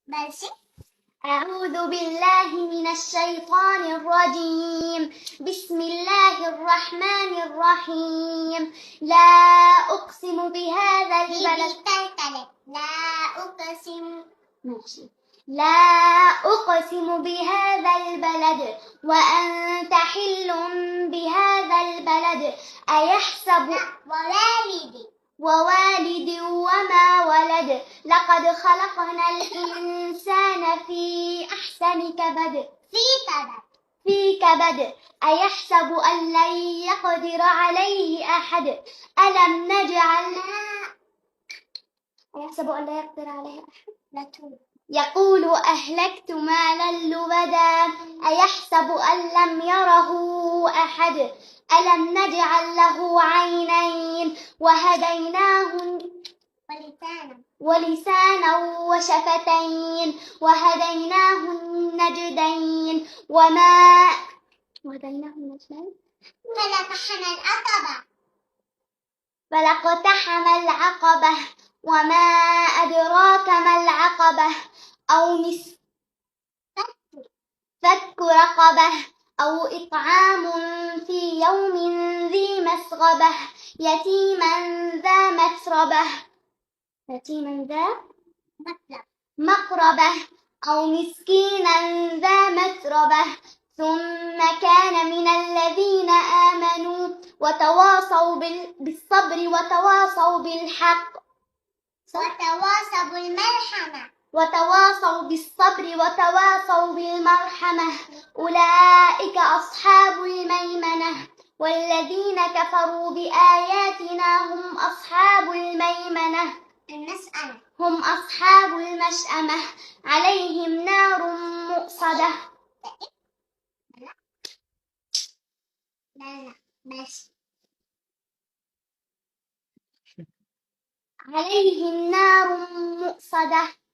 ماشي. أعوذ بالله من الشيطان الرجيم. بسم الله الرحمن الرحيم. لا أقسم بهذا البلد. لا أقسم. ماشي. لا أقسم بهذا البلد وأنت حل بهذا البلد أيحسب ووالد وما ولد لقد خلقنا الإنسان في أحسن كبد في كبد أيحسب أن لن يقدر عليه أحد ألم نجعل أيحسب أن لا يقدر عليه أحد يقول أهلكت مالا لبدا أيحسب أن لم يره أحد ألم نجعل له عينين وهديناه ولسانا وشفتين وهديناه النجدين فلاقتحم العقبة وما أدراك ما العقبة فك رقبة أو إطعام في يوم ذي مسغبة يتيما ذا مقربة أو مسكينا ذا متربة ثم كان من الذين آمنوا وتواصوا بالصبر وتواصوا بالحق وتواصوا بالصبر وتواصوا بالمرحمة أولئك أصحاب الميمنة والذين كفروا بآياتنا هم أصحاب الميمنة هم أصحاب المشأمة عليهم نار مؤصدة عليهم نار مؤصدة